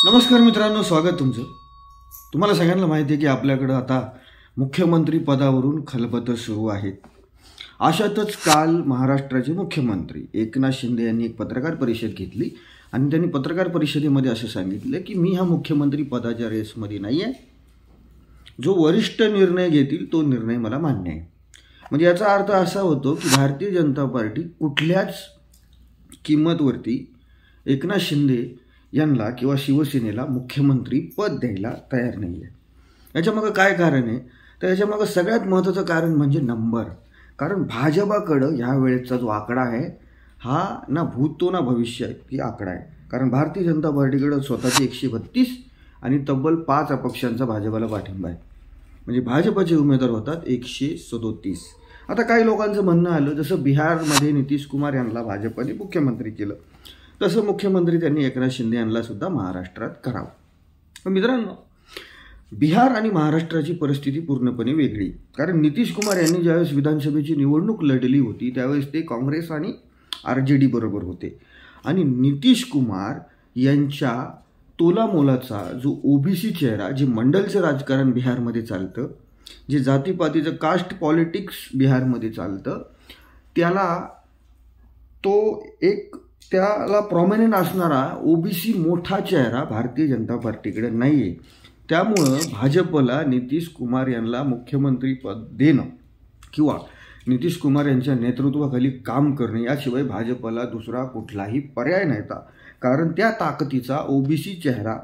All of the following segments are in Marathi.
नमस्कार मित्रांनो, स्वागत तुमचं। तुम्हाला सगळ्यांना माहिती आहे की आपल्याकडे आता मुख्यमंत्री पदावरून खलबतं सुरू आहेत। अशातच काल महाराष्ट्राचे मुख्यमंत्री एकनाथ शिंदे यांनी एक पत्रकार परिषद घेतली आणि त्यांनी पत्रकार परिषदेमध्ये असं सांगितलं की मी हा मुख्यमंत्री पदाच्या रेसमध्ये नाही आहे, जो वरिष्ठ निर्णय घेतील तो निर्णय मला मान्य आहे। म्हणजे याचा अर्थ असा होतो की भारतीय जनता पार्टी कुठल्याच किंमतवरती एकनाथ शिंदे यांना किंवा शिवसेनेला मुख्यमंत्री पद द्यायला तयार नाही आहे। याच्यामागं काय कारण आहे तर याच्यामागं सगळ्यात महत्त्वाचं कारण म्हणजे नंबर। कारण भाजपाकडं ह्या वेळेचा जो आकडा आहे हा ना भूतो ना भविष्य ही आकडा आहे। कारण भारतीय जनता पार्टीकडं स्वतःचे 132 आणि तब्बल 5 अपक्षांचा भाजपाला पाठिंबा आहे। म्हणजे भाजपाचे उमेदवार होतात 137। आता काही लोकांचं म्हणणं आलं जसं बिहारमध्ये नितीश कुमार यांना भाजपाने मुख्यमंत्री केलं तसं मुख्यमंत्री त्यांनी एकनाथ शिंदे यांना सुद्धा महाराष्ट्रात करावं। पण मित्रांनो, बिहार आणि महाराष्ट्राची परिस्थिती पूर्णपणे वेगळी। कारण नितीश कुमार यांनी ज्यावेळेस विधानसभेची निवडणूक लढली होती त्यावेळेस ते काँग्रेस आणि RJD बरोबर होते आणि नितीश कुमार यांच्या तोलामोलाचा जो OBC चेहरा, जे मंडलचं राजकारण बिहारमध्ये चालतं, जे जातीपातीचं कास्ट पॉलिटिक्स बिहारमध्ये चालतं, त्याला प्रॉमिनंट असणारा OBC मोठा चेहरा भारतीय जनता पार्टीकडे नाही आहे। त्यामुळं भाजपला नितीश कुमार यांना मुख्यमंत्री पद देणं किंवा नितीश कुमार यांच्या नेतृत्वाखाली काम करणे याशिवाय भाजपला दुसरा कुठलाही पर्याय नव्हता। कारण त्या ताकदीचा OBC चेहरा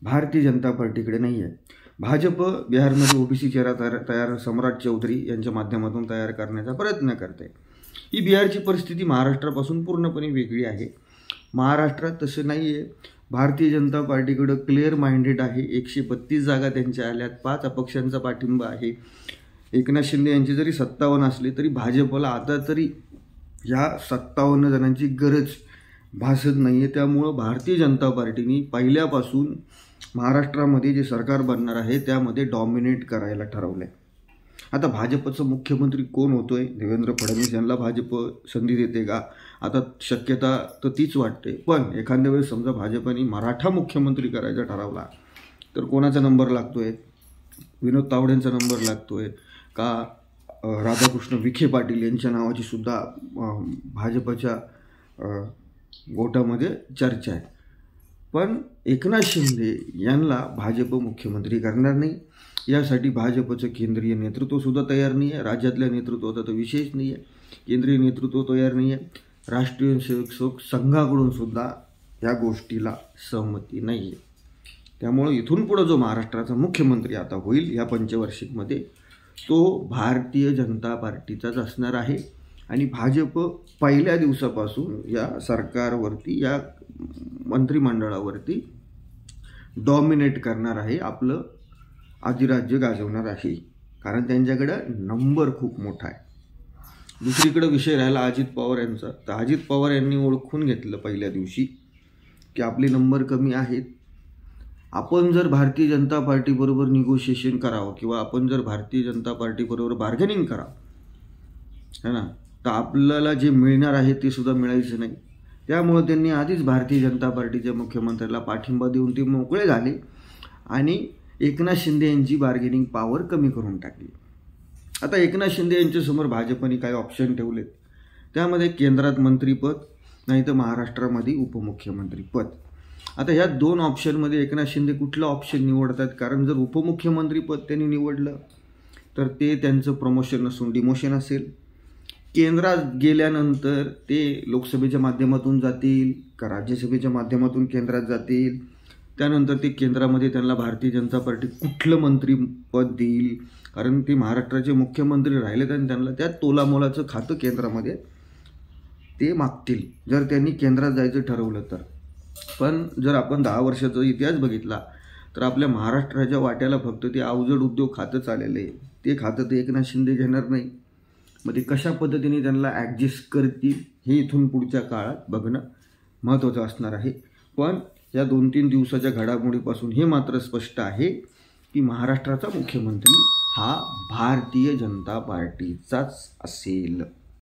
भारतीय जनता पार्टीकडे नाही आहे। भाजप बिहारमध्ये OBC चेहरा तयार सम्राट चौधरी यांच्या माध्यमातून तयार करण्याचा प्रयत्न करते। ही बिहारची परिस्थिती महाराष्ट्रापासून पूर्णपणे वेगळी आहे। महाराष्ट्रात तसं नाही आहे। भारतीय जनता पार्टीकडं क्लिअर माइंडेड आहे। 132 जागा त्यांच्या आल्यात, 5 अपक्षांचा पाठिंबा आहे। एकनाथ शिंदे यांची जरी 57 असली तरी भाजपला आता तरी ह्या 57 जणांची गरज भासत नाही आहे। त्यामुळं भारतीय जनता पार्टीने पहिल्यापासून महाराष्ट्रामध्ये जे सरकार बनणार आहे त्यामध्ये डॉमिनेट करायला ठरवलं आहे। आता भाजपचं मुख्यमंत्री कोण होतोय? देवेंद्र फडणवीस यांना भाजप संधी देते का? आता शक्यता तर तीच वाटते। पण एखाद्या वेळेस समजा भाजपने मराठा मुख्यमंत्री करायचा ठरवला तर कोणाचा नंबर लागतोय? विनोद तावडेंचा नंबर लागतोय का राधाकृष्ण विखे पाटील यांच्या नावाची सुद्धा भाजपच्या गोटामध्ये चर्चा आहे। पण एकनाथ शिंदे यांना भाजप मुख्यमंत्री करणार नाही। यासाठी भाजपचं केंद्रीय नेतृत्वसुद्धा तयार नाही आहे। राज्यातल्या नेतृत्वाचा तर विशेष नाही आहे। केंद्रीय नेतृत्व तयार नाही आहे। राष्ट्रीय स्वयंसेवक संघाकडून सुद्धा या गोष्टीला सहमती नाही आहे। त्यामुळं इथून पुढं जो महाराष्ट्राचा मुख्यमंत्री आता होईल या पंचवार्षिकमध्ये तो भारतीय जनता पार्टीचाच असणार आहे आणि भाजप पहिल्या दिवसापासून या सरकारवरती, या मंत्रिमंडळावरती डॉमिनेट करणार आहे, आपलं अधिराज्य गाजवणार आहे। कारण त्यांच्याकडं नंबर खूप मोठा आहे। दुसरीकडे विषय राहिला अजित पवार यांचा। तर अजित पवार यांनी ओळखून घेतलं पहिल्या दिवशी की आपले नंबर कमी आहेत। आपण जर भारतीय जनता पार्टीबरोबर निगोशिएशन करावं किंवा आपण जर भारतीय जनता पार्टीबरोबर बार्गेनिंग करावं है ना, तर आपल्याला जे मिळणार आहे ते सुद्धा मिळायचं नाही। त्यामुळे त्यांनी आधीच भारतीय जनता पार्टीच्या मुख्यमंत्र्याला पाठिंबा देऊन ते मोकळे झाले आणि एकनाथ शिंदे यांची बार्गेनिंग पॉवर कमी करून टाकली। आता एकनाथ शिंदे यांच्यासमोर भाजपने काही ऑप्शन ठेवलेत, त्यामध्ये केंद्रात मंत्रीपद नाही तर महाराष्ट्रामध्ये उपमुख्यमंत्री पद। आता ह्या 2 ऑप्शनमध्ये एकनाथ शिंदे कुठलं ऑप्शन निवडतात? कारण जर उपमुख्यमंत्री पद त्यांनी निवडलं तर ते त्यांचं प्रमोशन नसून डिमोशन असेल। केंद्रात गेल्यानंतर ते लोकसभेच्या माध्यमातून जातील का राज्यसभेच्या माध्यमातून केंद्रात जातील? त्यानंतर ते केंद्रामध्ये त्यांना भारतीय जनता पार्टी कुठलं मंत्रीपद देईल? कारण ते महाराष्ट्राचे मुख्यमंत्री राहिलेत आणि त्यांना त्या तोलामोलाचं खातं केंद्रामध्ये ते मागतील जर त्यांनी केंद्रात जायचं ठरवलं तर। पण जर आपण 10 वर्षाचा इतिहास बघितला तर आपल्या महाराष्ट्राच्या वाट्याला फक्त ते अवजड उद्योग खातं चाललेलं आहे। ते खातं ते एकनाथ शिंदे घेणार नाही। मग ते कशा पद्धतीने त्यांना ॲडजस्ट करतील हे इथून पुढच्या काळात बघणं महत्त्वाचं असणार आहे। पण या 2-3 दिवसाच्या घडामोडीपासून हे मात्र स्पष्ट आहे की महाराष्ट्राचा मुख्यमंत्री हा भारतीय जनता पार्टीचाच असेल।